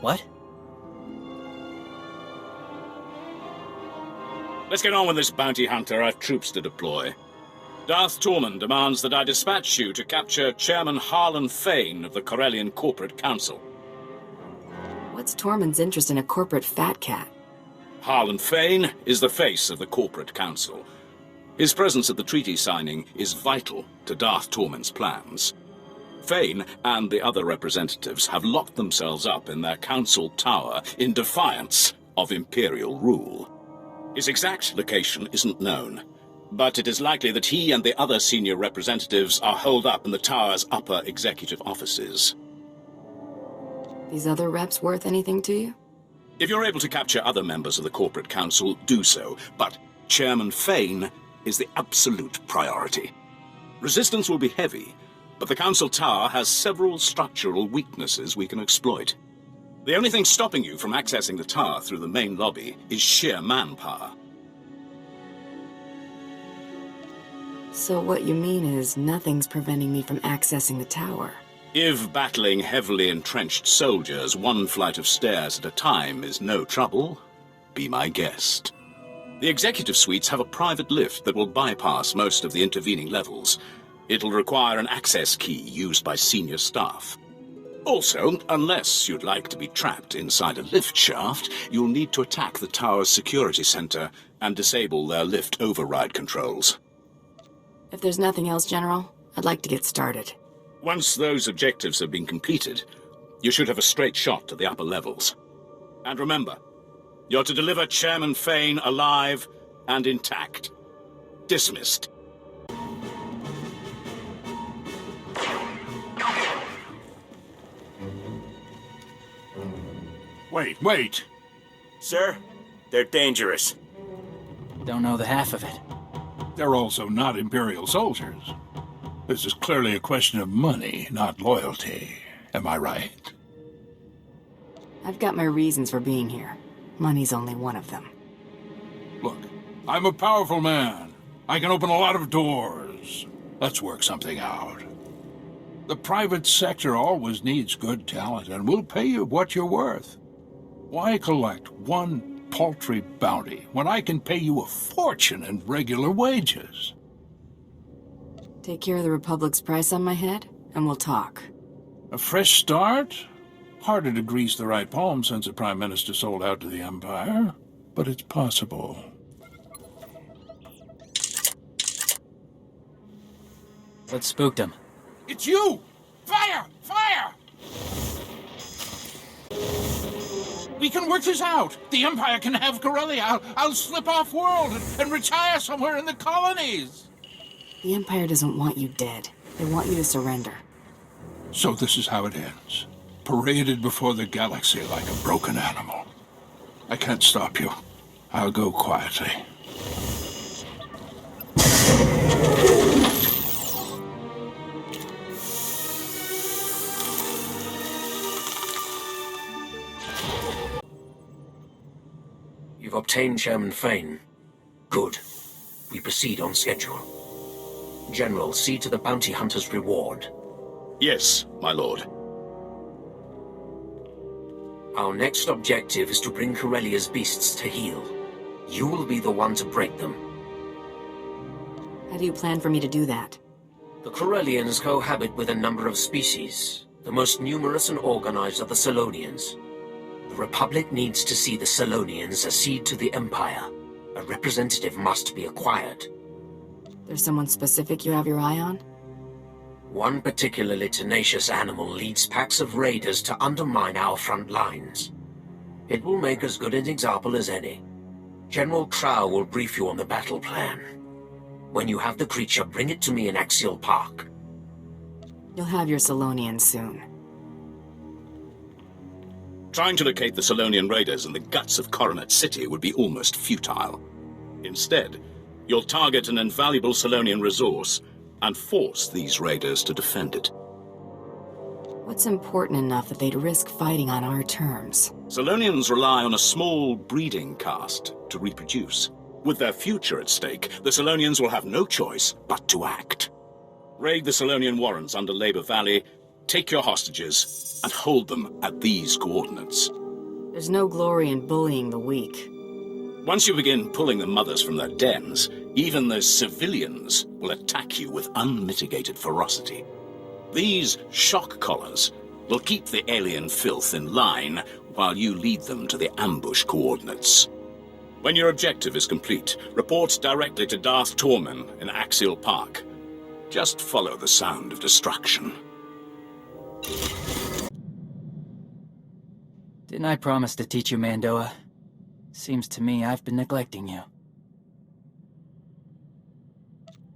What? Let's get on with this, bounty hunter. I've troops to deploy. Darth Tormund demands that I dispatch you to capture Chairman Harlan Fane of the Corellian Corporate Council. What's Tormund's interest in a corporate fat cat? Harlan Fane is the face of the Corporate Council. His presence at the treaty signing is vital to Darth Tormund's plans. Fane and the other representatives have locked themselves up in their council tower in defiance of Imperial rule. His exact location isn't known, but it is likely that he and the other senior representatives are holed up in the tower's upper executive offices. These other reps worth anything to you? If you're able to capture other members of the Corporate Council, do so, but Chairman Fane is the absolute priority. Resistance will be heavy, but the Council Tower has several structural weaknesses we can exploit. The only thing stopping you from accessing the tower through the main lobby is sheer manpower. So what you mean is nothing's preventing me from accessing the tower? If battling heavily entrenched soldiers one flight of stairs at a time is no trouble, be my guest. The executive suites have a private lift that will bypass most of the intervening levels. It'll require an access key used by senior staff. Also, unless you'd like to be trapped inside a lift shaft, you'll need to attack the tower's security center and disable their lift override controls. If there's nothing else, General, I'd like to get started. Once those objectives have been completed, you should have a straight shot to the upper levels. And remember, you're to deliver Chairman Fane alive and intact. Dismissed. Wait. Sir, they're dangerous. Don't know the half of it. They're also not Imperial soldiers. This is clearly a question of money, not loyalty. Am I right? I've got my reasons for being here. Money's only one of them. Look, I'm a powerful man. I can open a lot of doors. Let's work something out. The private sector always needs good talent, and we'll pay you what you're worth. Why collect one paltry bounty when I can pay you a fortune in regular wages? Take care of the Republic's price on my head, and we'll talk. A fresh start? Harder to grease the right palm since a Prime Minister sold out to the Empire, but it's possible. What spooked him? It's you! Fire! Fire! We can work this out. The Empire can have Corellia. I'll slip off world and retire somewhere in the colonies. The Empire doesn't want you dead. They want you to surrender. So this is how it ends. Paraded before the galaxy like a broken animal. I can't stop you. I'll go quietly. You've obtained Chairman Fane. Good. We proceed on schedule. General, see to the bounty hunter's reward. Yes, my lord. Our next objective is to bring Corellia's beasts to heel. You will be the one to break them. How do you plan for me to do that? The Corellians cohabit with a number of species. The most numerous and organized are the Selonians. The Republic needs to see the Selonians accede to the Empire. A representative must be acquired. There's someone specific you have your eye on? One particularly tenacious animal leads packs of raiders to undermine our front lines. It will make as good an example as any. General Trow will brief you on the battle plan. When you have the creature, bring it to me in Axial Park. You'll have your Selonians soon. Trying to locate the Selonian raiders in the guts of Coronet City would be almost futile. Instead, you'll target an invaluable Selonian resource and force these raiders to defend it. What's important enough that they'd risk fighting on our terms? Selonians rely on a small breeding caste to reproduce. With their future at stake, the Selonians will have no choice but to act. Raid the Selonian warrens under Labor Valley, take your hostages and hold them at these coordinates. There's no glory in bullying the weak. Once you begin pulling the mothers from their dens, even the civilians will attack you with unmitigated ferocity. These shock collars will keep the alien filth in line while you lead them to the ambush coordinates. When your objective is complete, report directly to Darth Tormen in Axial Park. Just follow the sound of destruction. Didn't I promise to teach you Mandoa? Seems to me I've been neglecting you.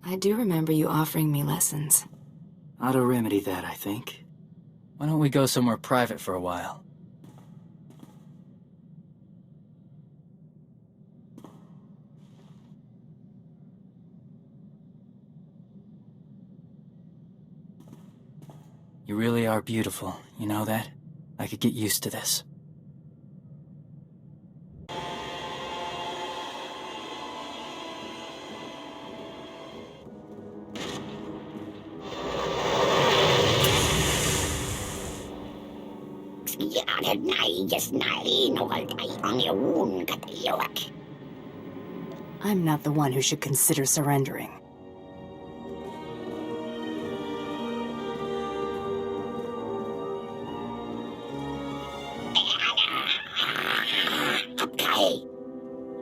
I do remember you offering me lessons. Ought to remedy that, I think. Why don't we go somewhere private for a while? You really are beautiful, you know that? I could get used to this. I'm not the one who should consider surrendering.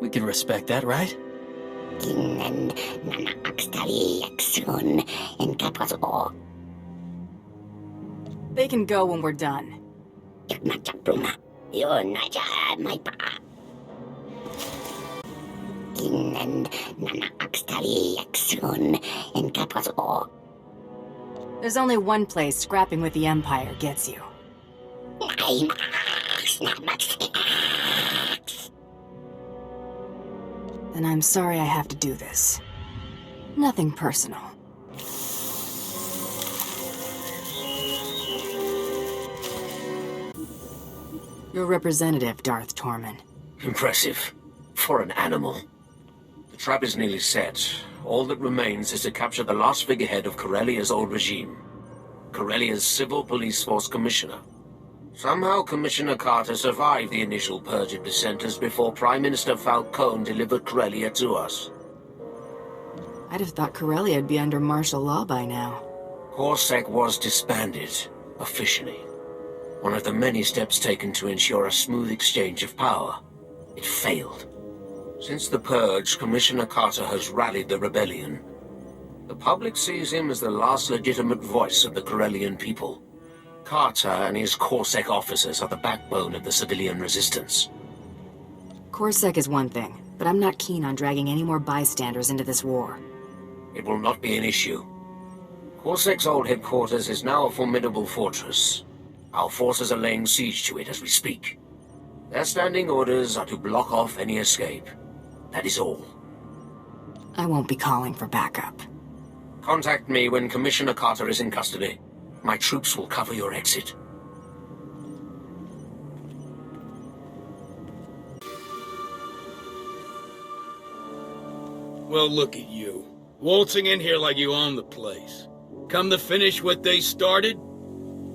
We can respect that, right? They can go when we're done. There's only one place scrapping with the Empire gets you. Then I'm sorry I have to do this. Nothing personal. Your representative, Darth Tormen. Impressive. For an animal. The trap is nearly set. All that remains is to capture the last figurehead of Corellia's old regime. Corellia's Civil Police Force Commissioner. Somehow Commissioner Carter survived the initial purge of dissenters before Prime Minister Falcone delivered Corellia to us. I'd have thought Corellia'd be under martial law by now. Corsac was disbanded, officially. One of the many steps taken to ensure a smooth exchange of power. It failed. Since the purge, Commissioner Carter has rallied the rebellion. The public sees him as the last legitimate voice of the Corellian people. Carter and his Corsac officers are the backbone of the civilian resistance. Corsac is one thing, but I'm not keen on dragging any more bystanders into this war. It will not be an issue. Corsac's old headquarters is now a formidable fortress. Our forces are laying siege to it as we speak. Their standing orders are to block off any escape. That is all. I won't be calling for backup. Contact me when Commissioner Carter is in custody. My troops will cover your exit. Well, look at you. Waltzing in here like you own the place. Come to finish what they started?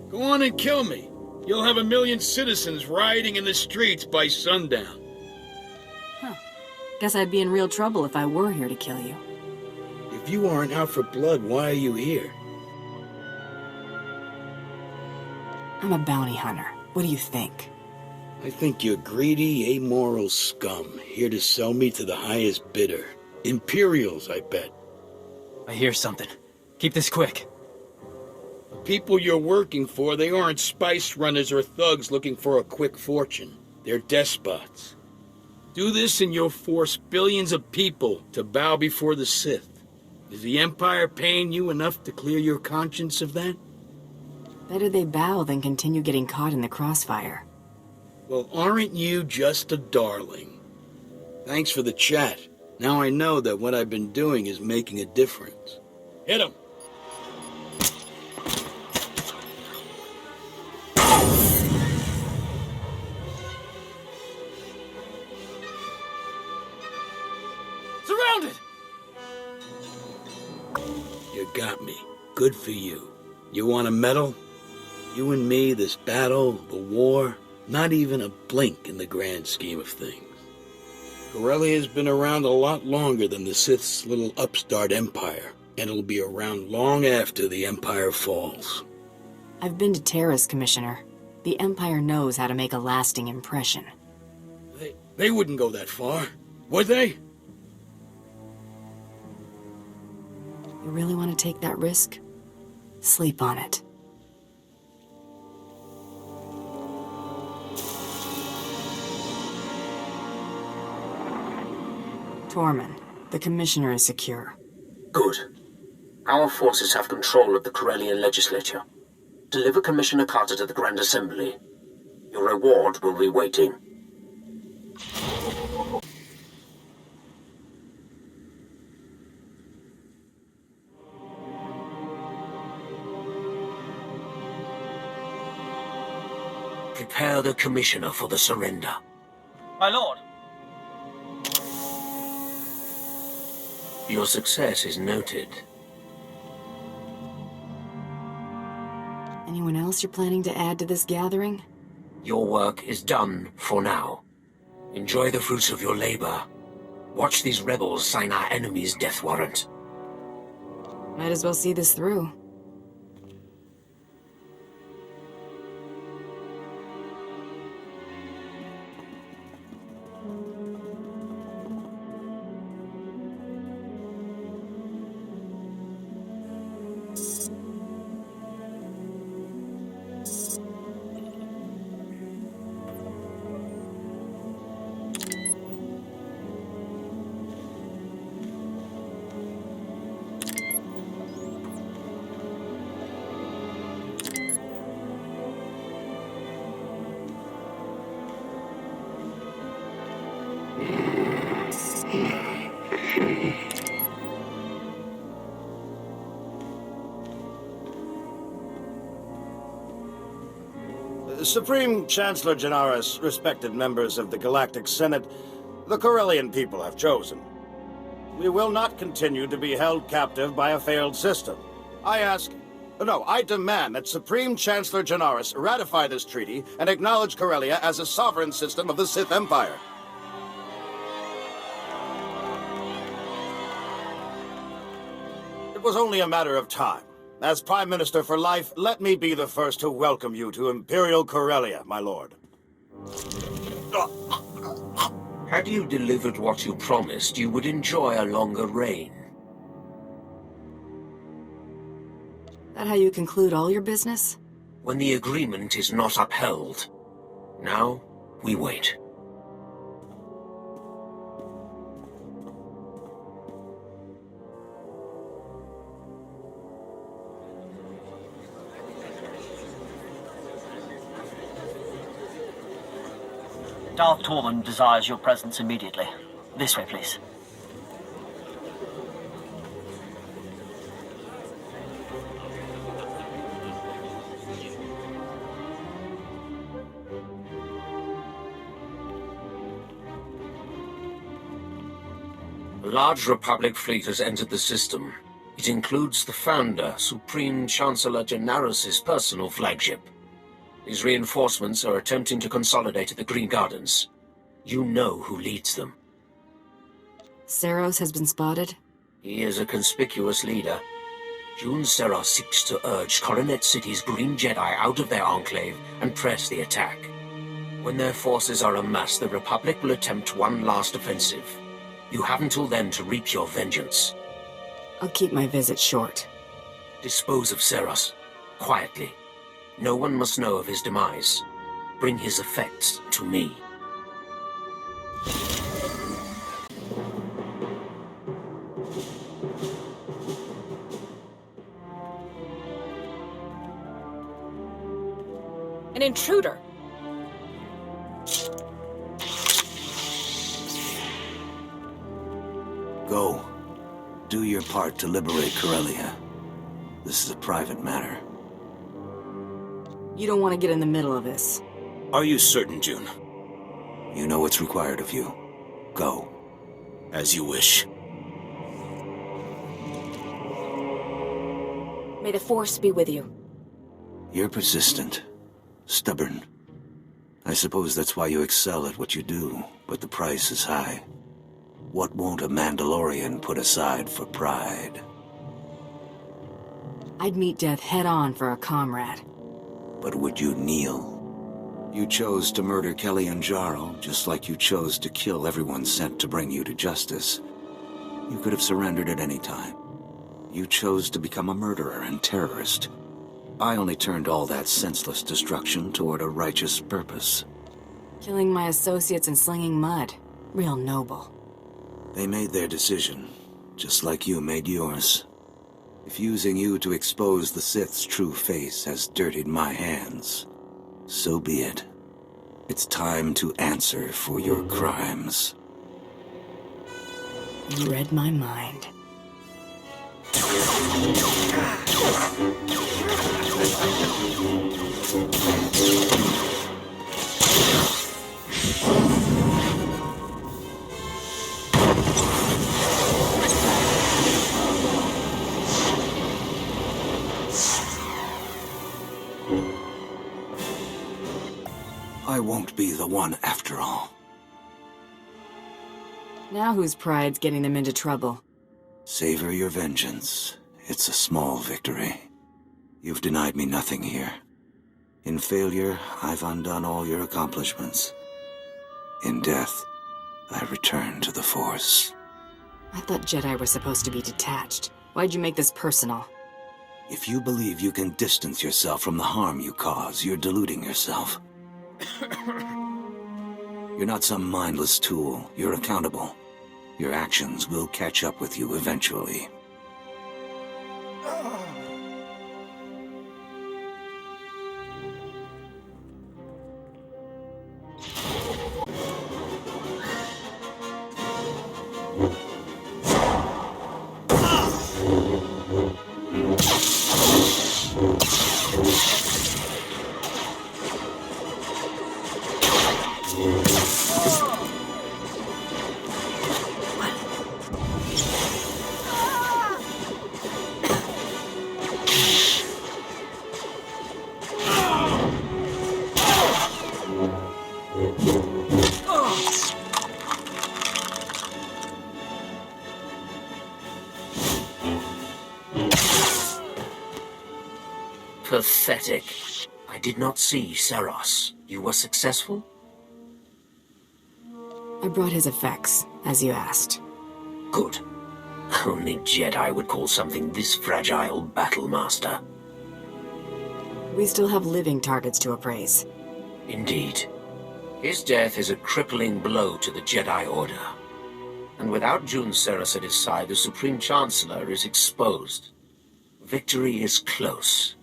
Go on and kill me. You'll have 1 million citizens rioting in the streets by sundown. Guess I'd be in real trouble if I were here to kill you. If you aren't out for blood, why are you here? I'm a bounty hunter. What do you think? I think you're greedy, amoral scum, here to sell me to the highest bidder. Imperials, I bet. I hear something. Keep this quick. The people you're working for, they aren't spice runners or thugs looking for a quick fortune. They're despots. Do this and you'll force billions of people to bow before the Sith. Is the Empire paying you enough to clear your conscience of that? Better they bow than continue getting caught in the crossfire. Well, aren't you just a darling? Thanks for the chat. Now I know that what I've been doing is making a difference. Hit him! Surrounded! You got me. Good for you. You want a medal? You and me, this battle, the war, not even a blink in the grand scheme of things. Corellia has been around a lot longer than the Sith's little upstart empire, and it'll be around long after the empire falls. I've been to Terra's, Commissioner. The Empire knows how to make a lasting impression. They wouldn't go that far, would they? You really want to take that risk? Sleep on it. Tormund, the Commissioner is secure. Good. Our forces have control of the Corellian legislature. Deliver Commissioner Carter to the Grand Assembly. Your reward will be waiting. Prepare the Commissioner for the surrender. My lord. Your success is noted. Anyone else you're planning to add to this gathering? Your work is done for now. Enjoy the fruits of your labor. Watch these rebels sign our enemy's death warrant. Might as well see this through. Supreme Chancellor Janaris, respected members of the Galactic Senate, the Corellian people have chosen. We will not continue to be held captive by a failed system. I demand that Supreme Chancellor Janaris ratify this treaty and acknowledge Corellia as a sovereign system of the Sith Empire. It was only a matter of time. As Prime Minister for life, let me be the first to welcome you to Imperial Corellia, my lord. Had you delivered what you promised, you would enjoy a longer reign. That how you conclude all your business? When the agreement is not upheld. Now, we wait. Darth Tormund desires your presence immediately. This way, please. A large Republic fleet has entered the system. It includes the Founder, Supreme Chancellor Janaris' personal flagship. These reinforcements are attempting to consolidate at the Green Gardens. You know who leads them. Saros has been spotted? He is a conspicuous leader. Jun Seros seeks to urge Coronet City's Green Jedi out of their enclave and press the attack. When their forces are amassed, the Republic will attempt one last offensive. You have until then to reap your vengeance. I'll keep my visit short. Dispose of Seros, quietly. No one must know of his demise. Bring his effects to me. An intruder! Go. Do your part to liberate Corellia. This is a private matter. You don't want to get in the middle of this. Are you certain, June? You know what's required of you. Go. As you wish. May the Force be with you. You're persistent. Stubborn. I suppose that's why you excel at what you do, but the price is high. What won't a Mandalorian put aside for pride? I'd meet death head-on for a comrade. But would you kneel? You chose to murder Kelly and Jarl, just like you chose to kill everyone sent to bring you to justice. You could have surrendered at any time. You chose to become a murderer and terrorist. I only turned all that senseless destruction toward a righteous purpose. Killing my associates and slinging mud. Real noble. They made their decision, just like you made yours. If using you to expose the Sith's true face has dirtied my hands, so be it. It's time to answer for your crimes. You read my mind. I won't be the one after all. Now whose pride's getting them into trouble? Savor your vengeance. It's a small victory. You've denied me nothing here. In failure, I've undone all your accomplishments. In death, I return to the Force. I thought Jedi were supposed to be detached. Why'd you make this personal? If you believe you can distance yourself from the harm you cause, you're deluding yourself. You're not some mindless tool. You're accountable. Your actions will catch up with you eventually. Pathetic. I did not see Seros. You were successful? I brought his effects, as you asked. Good. Only Jedi would call something this fragile Battlemaster. We still have living targets to appraise. Indeed. His death is a crippling blow to the Jedi Order. And without Jun Seros at his side, the Supreme Chancellor is exposed. Victory is close.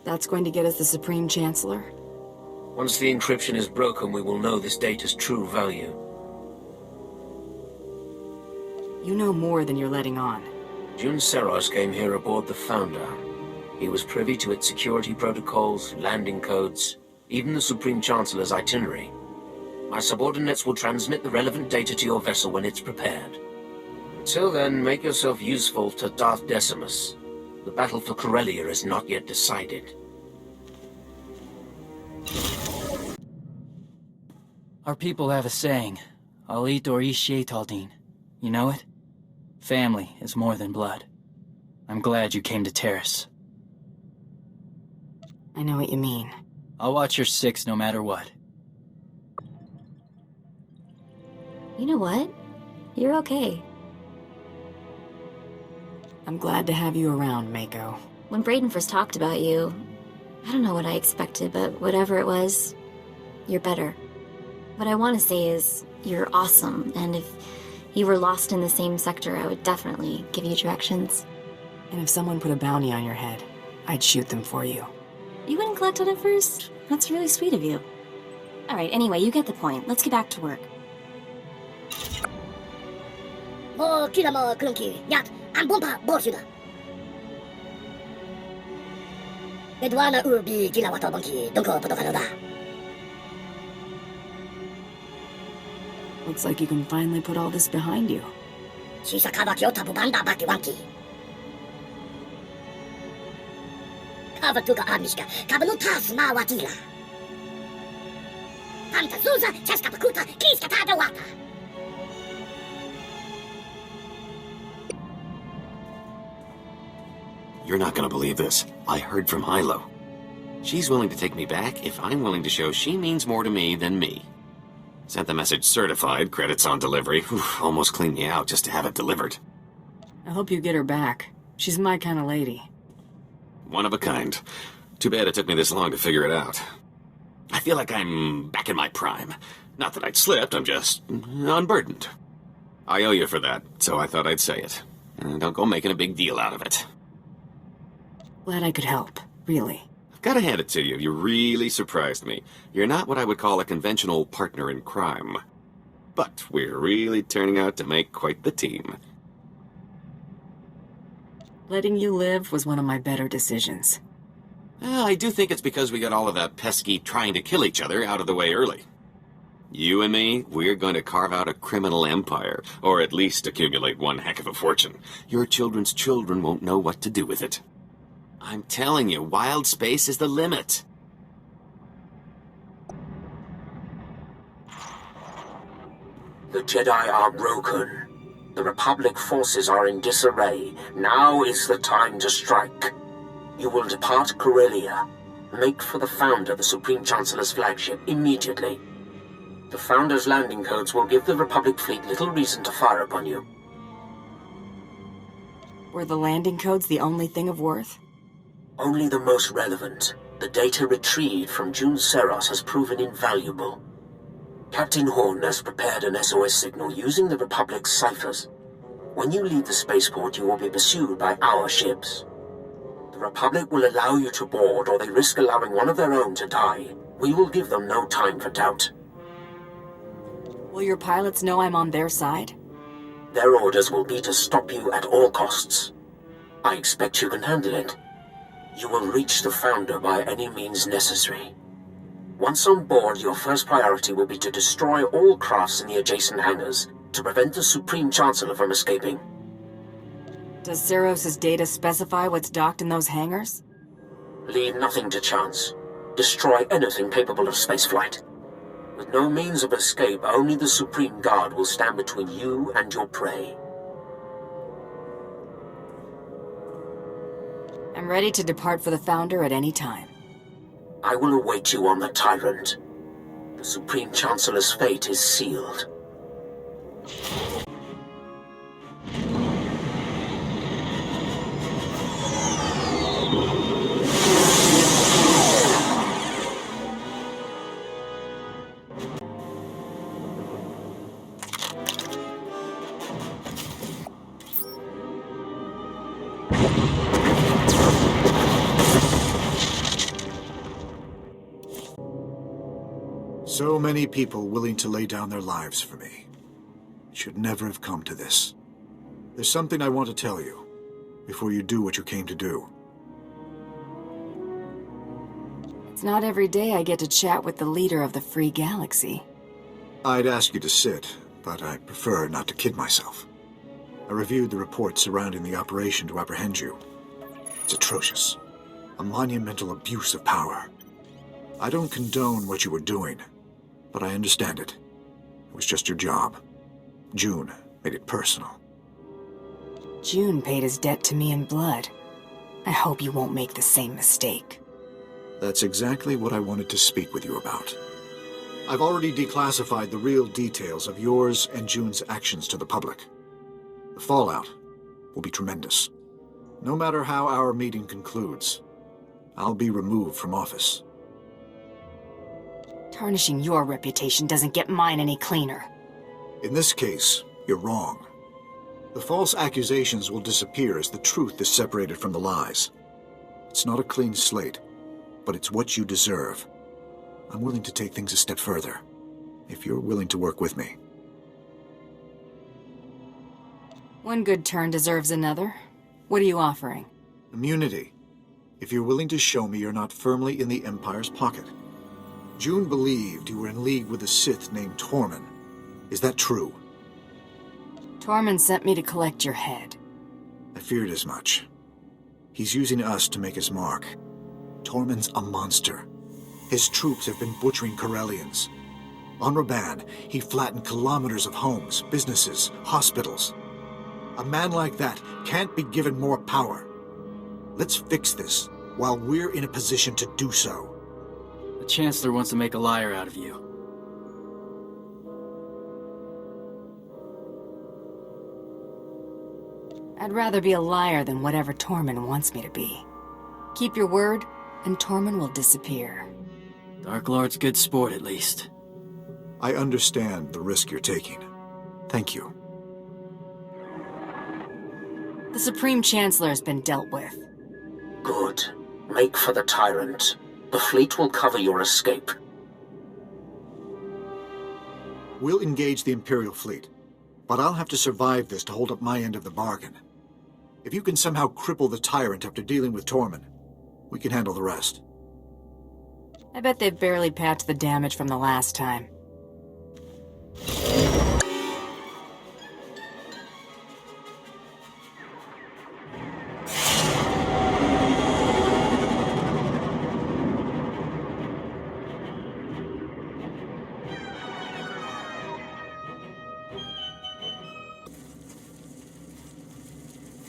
That's going to get us the Supreme Chancellor? Once the encryption is broken, we will know this data's true value. You know more than you're letting on. Jun Seros came here aboard the Founder. He was privy to its security protocols, landing codes, even the Supreme Chancellor's itinerary. My subordinates will transmit the relevant data to your vessel when it's prepared. Until then, make yourself useful to Darth Decimus. The battle for Corellia is not yet decided. Our people have a saying, I'll eat or Ishye Taldin. You know it? Family is more than blood. I'm glad you came to Terrace. I know what you mean. I'll watch your six no matter what. You know what? You're okay. I'm glad to have you around, Mako. When Brayden first talked about you, I don't know what I expected, but whatever it was, you're better. What I want to say is, you're awesome, and if you were lost in the same sector, I would definitely give you directions. And if someone put a bounty on your head, I'd shoot them for you. You wouldn't collect on it first? That's really sweet of you. Alright, anyway, you get the point. Let's get back to work. Looks like you can finally put all this behind you. tuga amishka, kabalu tas ma watila. Panta zuza, cheska pakuta, kiska tada wata. You're not gonna believe this. I heard from Hilo. She's willing to take me back if I'm willing to show she means more to me than me. Sent the message certified, credits on delivery. Whew, almost cleaned me out just to have it delivered. I hope you get her back. She's my kind of lady. One of a kind. Too bad it took me this long to figure it out. I feel like I'm back in my prime. Not that I'd slipped, I'm just unburdened. I owe you for that, so I thought I'd say it. Don't go making a big deal out of it. Glad I could help, really. I've got to hand it to you. You really surprised me. You're not what I would call a conventional partner in crime. But we're really turning out to make quite the team. Letting you live was one of my better decisions. I do think it's because we got all of that pesky trying to kill each other out of the way early. You and me, we're going to carve out a criminal empire, or at least accumulate one heck of a fortune. Your children's children won't know what to do with it. I'm telling you, wild space is the limit. The Jedi are broken. The Republic forces are in disarray. Now is the time to strike. You will depart Corellia. Make for the Founder, the Supreme Chancellor's flagship, immediately. The Founder's landing codes will give the Republic fleet little reason to fire upon you. Were the landing codes the only thing of worth? Only the most relevant. The data retrieved from June Seros has proven invaluable. Captain Horn has prepared an SOS signal using the Republic's ciphers. When you leave the spaceport, you will be pursued by our ships. The Republic will allow you to board, or they risk allowing one of their own to die. We will give them no time for doubt. Will your pilots know I'm on their side? Their orders will be to stop you at all costs. I expect you can handle it. You will reach the Founder by any means necessary. Once on board, your first priority will be to destroy all crafts in the adjacent hangars, to prevent the Supreme Chancellor from escaping. Does Seros's data specify what's docked in those hangars? Leave nothing to chance. Destroy anything capable of spaceflight. With no means of escape, only the Supreme Guard will stand between you and your prey. I'm ready to depart for the Founder at any time. I will await you on the Tyrant. The Supreme Chancellor's fate is sealed. So many people willing to lay down their lives for me. It should never have come to this. There's something I want to tell you, before you do what you came to do. It's not every day I get to chat with the leader of the Free Galaxy. I'd ask you to sit, but I prefer not to kid myself. I reviewed the reports surrounding the operation to apprehend you. It's atrocious. A monumental abuse of power. I don't condone what you were doing, but I understand it. It was just your job. June made it personal. June paid his debt to me in blood. I hope you won't make the same mistake. That's exactly what I wanted to speak with you about. I've already declassified the real details of yours and June's actions to the public. The fallout will be tremendous. No matter how our meeting concludes, I'll be removed from office. Tarnishing your reputation doesn't get mine any cleaner. In this case, you're wrong. The false accusations will disappear as the truth is separated from the lies. It's not a clean slate, but it's what you deserve. I'm willing to take things a step further, if you're willing to work with me. One good turn deserves another. What are you offering? Immunity. If you're willing to show me you're not firmly in the Empire's pocket. June believed you were in league with a Sith named Tormund. Is that true? Tormund sent me to collect your head. I feared as much. He's using us to make his mark. Tormund's a monster. His troops have been butchering Corellians. On Raban, he flattened kilometers of homes, businesses, hospitals. A man like that can't be given more power. Let's fix this while we're in a position to do so. The Chancellor wants to make a liar out of you. I'd rather be a liar than whatever Tormund wants me to be. Keep your word, and Tormund will disappear. Dark Lord's good sport, at least. I understand the risk you're taking. Thank you. The Supreme Chancellor has been dealt with. Good. Make for the tyrant. The fleet will cover your escape. We'll engage the Imperial fleet, but I'll have to survive this to hold up my end of the bargain. If you can somehow cripple the tyrant after dealing with Tormund, we can handle the rest. I bet they've barely patched the damage from the last time.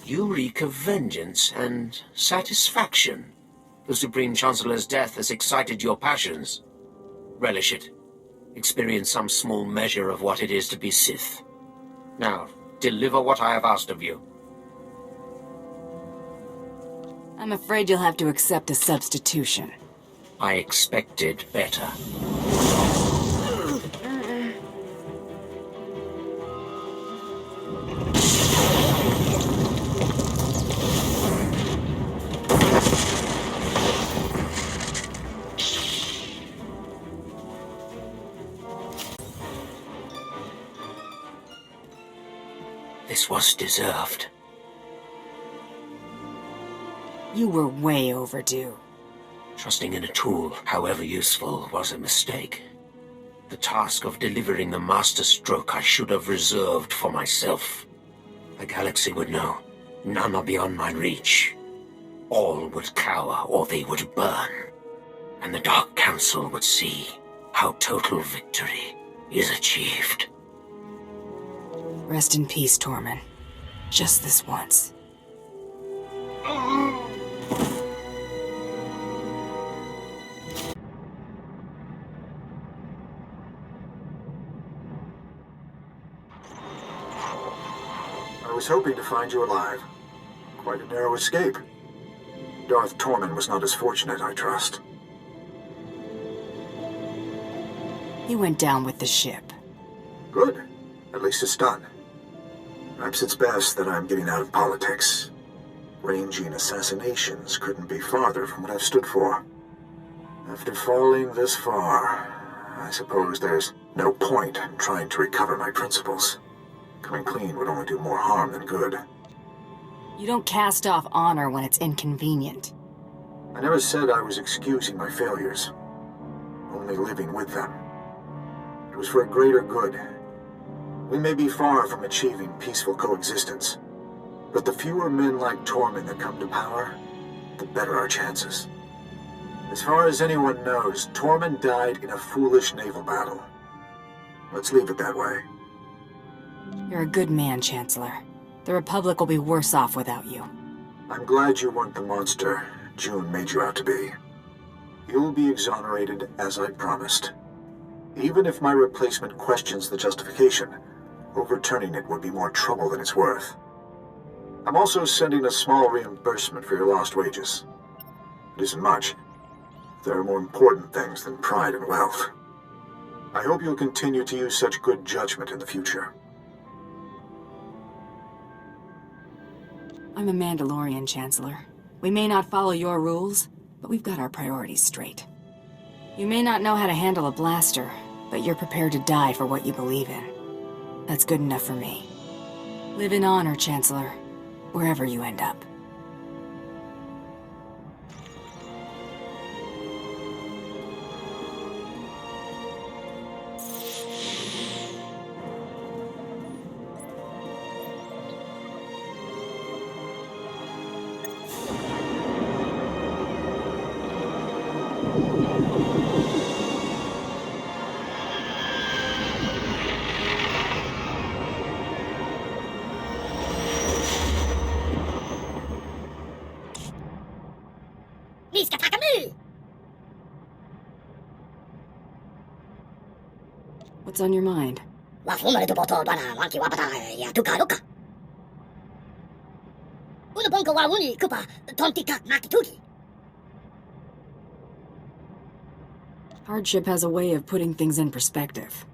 You reek of vengeance and satisfaction. The Supreme Chancellor's death has excited your passions. Relish it. Experience some small measure of what it is to be Sith. Now, deliver what I have asked of you. I'm afraid you'll have to accept a substitution. I expected better. This was deserved. You were way overdue. Trusting in a tool, however useful, was a mistake. The task of delivering the master stroke I should have reserved for myself. The galaxy would know. None are beyond my reach. All would cower or they would burn. And the Dark Council would see how total victory is achieved. Rest in peace, Tormund. Just this once. I was hoping to find you alive. Quite a narrow escape. Darth Tormund was not as fortunate, I trust. He went down with the ship. Good. At least it's done. Perhaps it's best that I'm getting out of politics. Ranging assassinations couldn't be farther from what I've stood for. After falling this far, I suppose there's no point in trying to recover my principles. Coming clean would only do more harm than good. You don't cast off honor when it's inconvenient. I never said I was excusing my failures. Only living with them. It was for a greater good. We may be far from achieving peaceful coexistence, but the fewer men like Tormund that come to power, the better our chances. As far as anyone knows, Tormund died in a foolish naval battle. Let's leave it that way. You're a good man, Chancellor. The Republic will be worse off without you. I'm glad you weren't the monster June made you out to be. You'll be exonerated as I promised. Even if my replacement questions the justification, overturning it would be more trouble than it's worth. I'm also sending a small reimbursement for your lost wages. It isn't much. There are more important things than pride and wealth. I hope you'll continue to use such good judgment in the future. I'm a Mandalorian, Chancellor. We may not follow your rules, but we've got our priorities straight. You may not know how to handle a blaster, but you're prepared to die for what you believe in. That's good enough for me. Live in honor, Chancellor, wherever you end up. What's on your mind? Hardship has a way of putting things in perspective.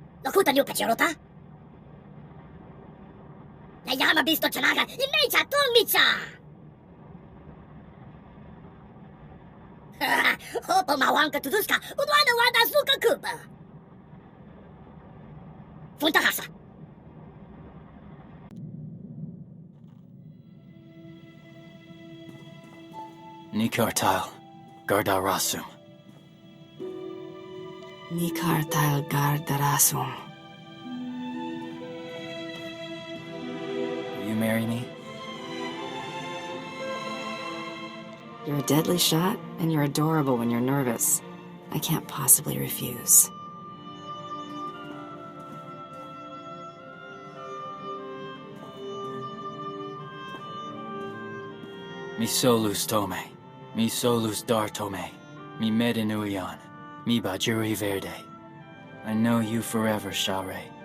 Nikartal, Gardarasum. Nikartal Gardarasum. Will you marry me? You're a deadly shot, and you're adorable when you're nervous. I can't possibly refuse. Mi solus tome, mi solus dar tome, mi medinuion, mi bajuri verde. I know you forever, Share.